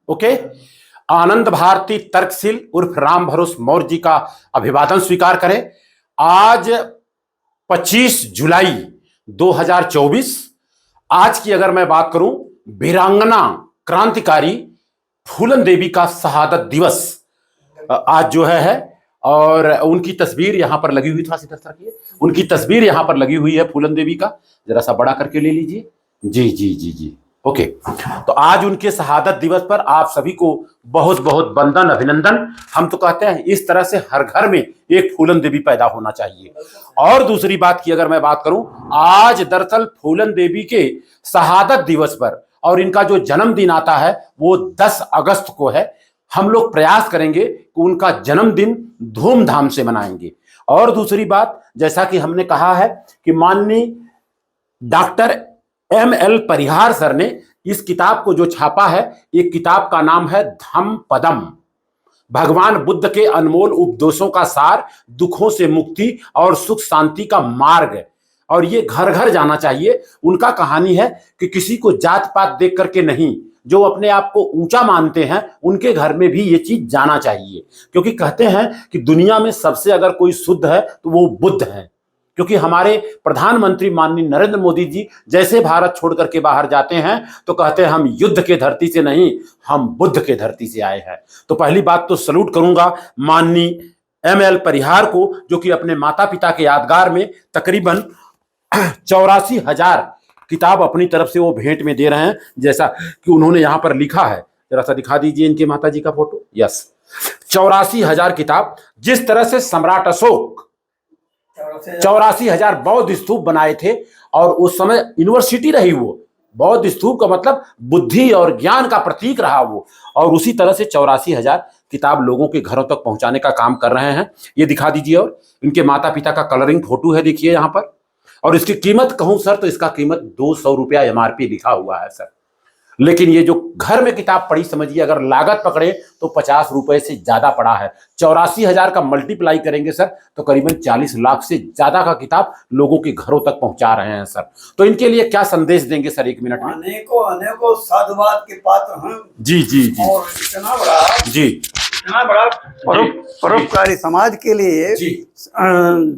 Okay. आनंद भारती तर्कशील उर्फ राम भरोस मौर्य जी का अभिवादन स्वीकार करें। आज 25 जुलाई 2024, आज की अगर मैं बात करूं, वीरांगना क्रांतिकारी फूलन देवी का शहादत दिवस आज जो है। और उनकी तस्वीर यहां पर लगी हुई, थोड़ा सी तरफ रखिए, उनकी तस्वीर यहां पर लगी हुई है फूलन देवी का, जरा सा बड़ा करके ले लीजिए। जी जी जी जी, ओके। तो आज उनके शहादत दिवस पर आप सभी को बहुत बहुत वंदन, अभिनंदन। हम तो कहते हैं इस तरह से हर घर में एक फूलन देवी पैदा होना चाहिए। और दूसरी बात की अगर मैं बात करूं, आज दरअसल फूलन देवी के शहादत दिवस पर और इनका जो जन्मदिन आता है वो 10 अगस्त को है। हम लोग प्रयास करेंगे कि उनका जन्मदिन धूमधाम से मनाएंगे। और दूसरी बात, जैसा कि हमने कहा है कि माननीय डॉक्टर ML परिहार सर ने इस किताब को जो छापा है, एक किताब का नाम है धम्म पदम, भगवान बुद्ध के अनमोल उपदेशों का सार, दुखों से मुक्ति और सुख शांति का मार्ग। और ये घर घर जाना चाहिए। उनका कहानी है कि किसी को जात पात देख करके नहीं, जो अपने आप को ऊंचा मानते हैं उनके घर में भी ये चीज जाना चाहिए। क्योंकि कहते हैं कि दुनिया में सबसे अगर कोई शुद्ध है तो वो बुद्ध है। क्योंकि हमारे प्रधानमंत्री माननीय नरेंद्र मोदी जी जैसे भारत छोड़ करके बाहर जाते हैं तो कहते हैं हम युद्ध के धरती से नहीं, हम बुद्ध के धरती से आए हैं। तो पहली बात तो सलूट करूंगा माननीय ML परिहार को, जो कि अपने माता पिता के यादगार में तकरीबन 84,000 किताब अपनी तरफ से वो भेंट में दे रहे हैं। जैसा कि उन्होंने यहां पर लिखा है, जरा सा दिखा दीजिए इनके माता जी का फोटो। यस, 84,000 किताब। जिस तरह से सम्राट अशोक 84,000 बौद्ध स्तूप बनाए थे, और उस समय यूनिवर्सिटी रही वो। बौद्ध स्तूप का मतलब बुद्धि और ज्ञान का प्रतीक रहा वो। और उसी तरह से 84,000 किताब लोगों के घरों तक पहुंचाने का काम कर रहे हैं। ये दिखा दीजिए। और इनके माता पिता का कलरिंग फोटो है, देखिए यहां पर। और इसकी कीमत कहूं सर तो इसका कीमत 200 रुपया MRP लिखा हुआ है सर। लेकिन ये जो घर में किताब पड़ी, समझिए अगर लागत पकड़े तो 50 रुपए से ज्यादा पड़ा है। 84,000 का मल्टीप्लाई करेंगे सर तो करीबन 40 लाख से ज्यादा का किताब लोगों के घरों तक पहुंचा रहे हैं सर। तो इनके लिए क्या संदेश देंगे सर, 1 मिनट में? अनेकों साधुवाद के पात्र हैं। जी जी जी। और इतना बड़ा परोपकारी समाज के लिए जी,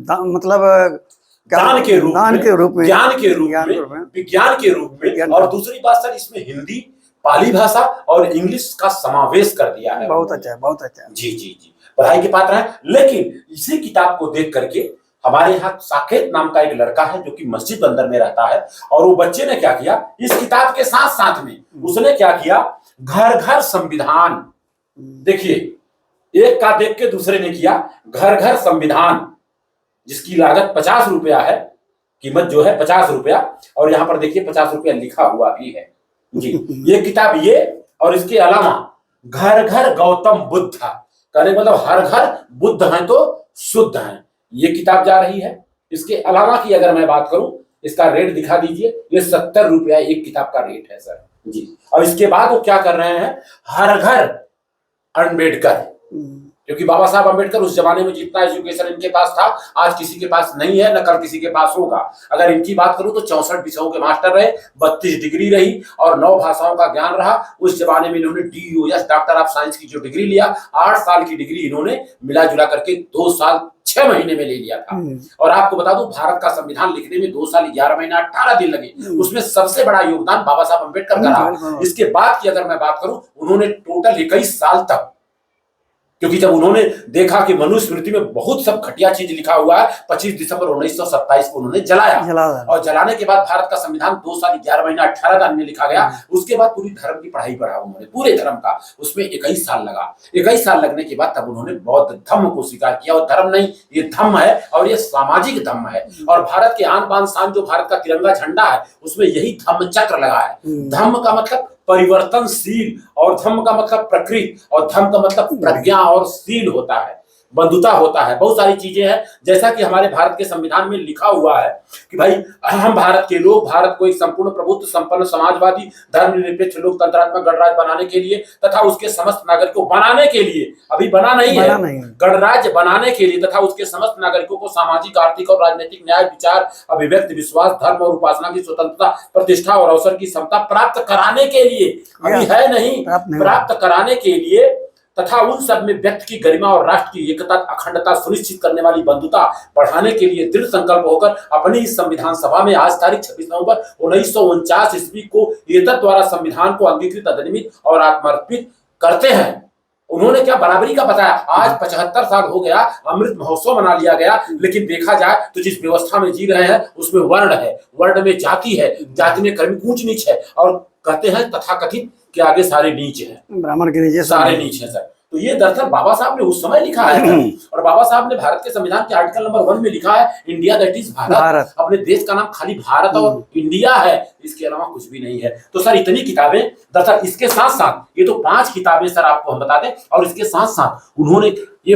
मतलब दान के रूप में, ज्ञान के रूप में, विज्ञान के रूप में। और दूसरी बात सर, इसमें हिंदी, पाली भाषा और इंग्लिश का समावेश कर दिया है। बहुत अच्छा है, बहुत अच्छा है। जी जी जी, बधाई के पात्र है। लेकिन इसी किताब को देख करके हमारे यहाँ साकेत नाम का एक लड़का है जो कि मस्जिद अंदर में रहता है, और वो बच्चे ने क्या किया, इस किताब के साथ साथ में उसने क्या किया, घर घर संविधान। देखिए, एक का देख के दूसरे ने किया घर घर संविधान, जिसकी लागत 50 रुपया है, कीमत जो है 50 रुपया। और यहाँ पर देखिए 50 रुपया लिखा हुआ भी है जी। ये किताब, ये और इसके अलावा घर घर गौतम बुद्ध था, कहने मतलब हर घर बुद्ध हैं तो शुद्ध हैं, ये किताब जा रही है। इसके अलावा की अगर मैं बात करूं, इसका रेट दिखा दीजिए। ये 70 रुपया एक किताब का रेट है सर जी। और इसके बाद वो क्या कर रहे हैं, हर घर अम्बेडकर, क्योंकि बाबा साहब अम्बेडकर उस जमाने में जितना एजुकेशन इनके पास था आज किसी के पास नहीं है, न कल किसी के पास होगा। अगर इनकी बात करूं तो 64 विषयों के मास्टर रहे, 32 डिग्री रही और 9 भाषाओं का ज्ञान रहा। उस जमाने में इन्होंने DOS डॉक्टर ऑफ साइंस की जो डिग्री लिया, 8 साल की डिग्री इन्होंने मिला जुला करके 2 साल 6 महीने में ले लिया था। और आपको बता दूं, भारत का संविधान लिखने में 2 साल 11 महीना 18 दिन लगे। उसमें सबसे बड़ा योगदान बाबा साहब अम्बेडकर का रहा। इसके बाद की अगर मैं बात करूं, उन्होंने टोटल 21 साल तक, क्योंकि जब उन्होंने देखा कि मनुस्मृति में बहुत सब घटिया चीज लिखा हुआ है, 25 दिसंबर 1927 को उन्होंने जलाया। और जलाने के बाद भारत का संविधान 2 साल 11 महीना 18 दिन में लिखा गया। उसके बाद पूरी धर्म की पढ़ाई पढ़ा उन्होंने, पूरे धर्म का, उसमें 21 साल लगा। 21 साल लगने के बाद तब उन्होंने बौद्ध धम्म को स्वीकार किया। और धर्म नहीं, ये धम्म है, और ये सामाजिक धम्म है। और भारत के आन बान शान जो भारत का तिरंगा झंडा है, उसमें यही धम्म चक्र लगा है। धम्म का मतलब परिवर्तनशील, और धम्म का मतलब प्रकृति, और धम्म का मतलब प्रज्ञा और शील होता है। बंधुता होता है, बहुत सारी चीजें हैं। जैसा कि हमारे भारत के संविधान में लिखा हुआ है कि भाई हम भारत के लोग भारत को एक संपूर्ण प्रभुत्व संपन्न समाजवादी धर्मनिरपेक्ष लोकतंत्रात्मक गणराज्य बनाने के लिए तथा उसके समस्त नागरिकों बनाने के लिए, अभी बना नहीं है, गणराज्य बनाने के लिए तथा उसके समस्त नागरिकों को सामाजिक आर्थिक और राजनीतिक न्याय विचार अभिव्यक्ति विश्वास धर्म और उपासना की स्वतंत्रता प्रतिष्ठा और अवसर की समता प्राप्त कराने के लिए, अभी है नहीं, प्राप्त कराने के लिए तथा उन सब में व्यक्ति की गरिमा और राष्ट्र की एकता अखंडता सुनिश्चित करने वाली बंधुता बढ़ाने के लिए दृढ़ संकल्प होकर अपनी इस संविधान सभा में आज तारीख 26 नवंबर 1949 ईस्वी को एतद द्वारा संविधान को अंगीकृत अधिनियमित और आत्मर्पित करते हैं। उन्होंने क्या बराबरी का बताया। आज 75 साल हो गया, अमृत महोत्सव मना लिया गया, लेकिन देखा जाए तो जिस व्यवस्था में जी रहे हैं उसमें वर्ण है, वर्ण में जाति है, जाति में कर्मी ऊंच नीच है, और कहते हैं तथाकथित के आगे सारे नीच हैं, ब्राह्मण के नीचे सारे नीच हैं सर। तो ये दरअसल बाबा साहब ने उस समय लिखा है और बाबा साहब ने भारत के संविधान के आर्टिकल नंबर 1 में लिखा है इंडिया दैट इज भारत। अपने देश का नाम खाली भारत और इंडिया है, इसके अलावा कुछ भी नहीं है। तो सर इतनी किताबें, दरअसल इसके साथ साथ ये तो 5 किताबें सर आपको हम बता दें, और इसके साथ साथ उन्होंने ये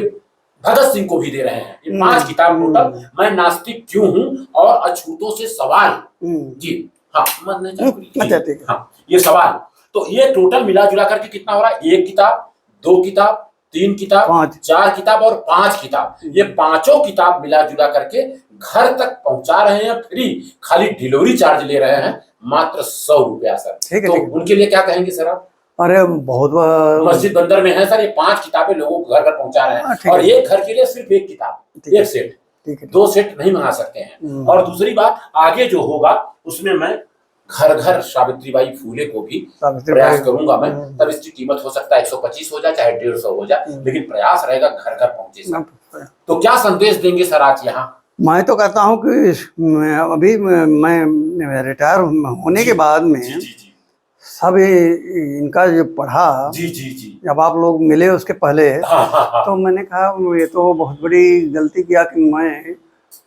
भगत सिंह को भी दे रहे हैं ये 5 किताब टोटल। मैं नास्तिक क्यों हूँ और अछूतों से सवाल, जी हाँ हाँ ये सवाल, तो ये टोटल मिला जुला करके कितना हो रहा है, 1 किताब 2 किताब 3 किताब 4 किताब और 5 किताब, ये 5 किताब मिला जुला करके घर तक पहुंचा रहे हैं फ्री, खाली डिलीवरी चार्ज ले रहे हैं मात्र 100 रुपया सर। तो उनके लिए क्या कहेंगे सर आप? अरे बहुत मस्जिद बंदर में है सर, ये 5 किताबें लोगों को घर घर पहुंचा रहे हैं, और एक घर के लिए सिर्फ 1 किताब, 1 सेट, 2 सेट नहीं मंगा सकते हैं। और दूसरी बात, आगे जो होगा उसमें मैं घर घर सावित्रीबाई फूले को भी प्रयास करूंगा मैं, तब इसकी कीमत हो सकता है 125 हो जाए चाहे 150 हो जाए, लेकिन प्रयास रहेगा घर घर पहुंचे सर। तो क्या संदेश देंगे सर आज यहाँ? मैं तो कहता हूँ कि अभी मैं रिटायर होने के बाद में सब इनका जो पढ़ा, जब आप लोग मिले उसके पहले, तो मैंने कहा ये तो बहुत बड़ी गलती किया कि मैं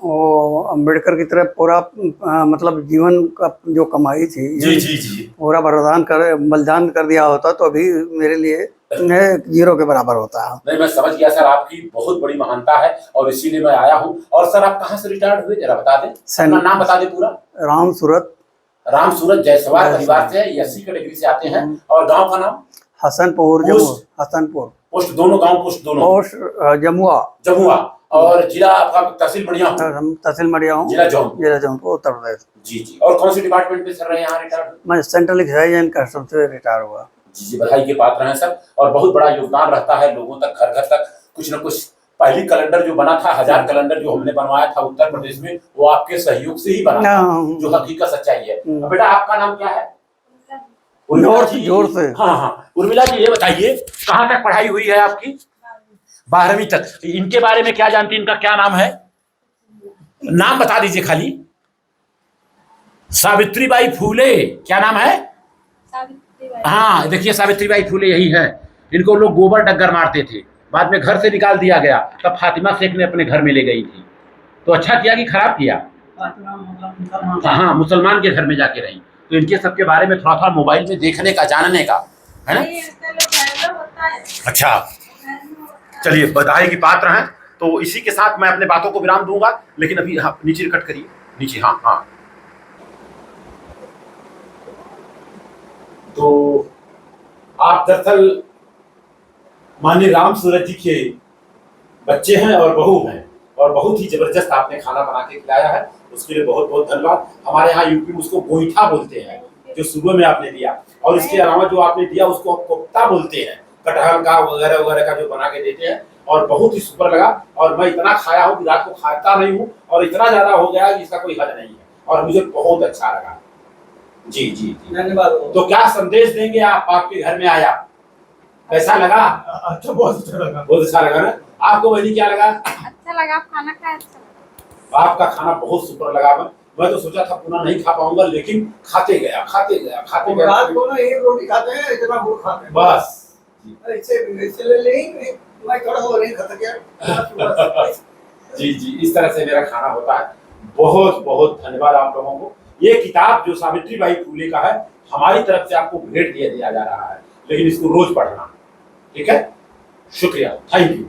अम्बेडकर की तरह पूरा मतलब जीवन का जो कमाई थी पूरा बलिदान कर दिया होता तो अभी मेरे लिए 0 के बराबर होता है। नहीं, मैं समझ गया सर, आपकी बहुत बड़ी महानता है और इसीलिए मैं आया हूँ। और सर आप कहाँ से रिटायर्ड हुए जरा बता दें, अपना नाम बता दें पूरा। राम सूरत जायसवाल परिवार से, एससी कैटेगरी से आते हैं, और गांव का नाम हसनपुर। पोस्ट दोनों गांव, पोस्ट दोनों, पोस्ट जमुआ, और जिला आपका तहसील मड़ियाहूं, जिला जौनपुर, उत्तर प्रदेश। जी। और कौन सी डिपार्टमेंट में सर रहे हैं यहाँ रिटायर? मैं सेंट्रल एक्साइज एंड कस्टम से रिटायर हुआ। जी, बधाई के पात्र हैं सर, और बहुत बड़ा योगदान रहता है लोगों तक, घर घर तक कुछ न कुछ। पहली कैलेंडर जो बना था 1000 कैलेंडर जो हमने बनवाया था उत्तर प्रदेश में, वो आपके सहयोग से ही बना था, जो हकीकत सच्चाई है। बेटा आपका नाम क्या है? जोर से। हाँ, उर्मिला जी ये बताइए कहाँ तक पढ़ाई हुई है आपकी? 12वीं तक। इनके बारे में क्या जानती हैं, इनका क्या नाम है? नाम बता दीजिए खाली। सावित्रीबाई फूले, क्या नाम है? हाँ देखिए सावित्रीबाई फूले यही है। इनको लोग गोबर डग्गर मारते थे, बाद में घर से निकाल दिया गया, तब फातिमा शेख ने अपने घर में ले गई थी। तो अच्छा किया कि खराब किया? हाँ, मुसलमान के घर में जाके रही। तो इनके सबके बारे में थोड़ा थोड़ा मोबाइल में देखने का, जानने का है ना। अच्छा चलिए, बधाई की पात्र हैं। तो इसी के साथ मैं अपने बातों को विराम दूंगा, लेकिन अभी हाँ नीचे कट करिए, नीचे। हाँ तो आप दरअसल माननीय राम सूरत जी के बच्चे हैं और बहू हैं, और बहुत ही जबरदस्त आपने खाना बना के खिलाया है, उसके लिए बहुत बहुत धन्यवाद। हमारे यहाँ यूपी में उसको गोईठा बोलते हैं, जो सुबह में आपने दिया, और इसके अलावा जो आपने दिया उसको कोफ्ता बोलते हैं, कटहल का वगैरह वगैरह का जो बना के देते हैं, और बहुत ही सुपर लगा। और मैं इतना खाया हूँ कि रात को खाता नहीं हूँ, और इतना ज्यादा हो गया कि इसका कोई हद नहीं है, और मुझे बहुत अच्छा लगा। जी धन्यवाद। तो क्या संदेश देंगे आप? आपके घर में आया, कैसा लगा? अच्छा, बहुत अच्छा लगा। बहुत अच्छा लगा ना? आपको बहनी क्या लगा? अच्छा लगा, खाना खाया अच्छा लगा। आपका खाना बहुत सुपर लगा। मैं तो सोचा था पूरा नहीं खा पाऊंगा, लेकिन खाते गया। रात को ना 1 रोटी खाते हैं, इतना गुड़ खाते हैं बस। ऐसे ले लेंगे, मैं थोड़ा हो नहीं खाता क्या। जी, इस तरह से मेरा खाना होता है। बहुत बहुत धन्यवाद आप लोगों को। ये किताब जो सावित्रीबाई फूले का है, हमारी तरफ से आपको भेंट दिया जा रहा है, लेकिन इसको रोज पढ़ना, ठीक है? शुक्रिया, थैंक यू।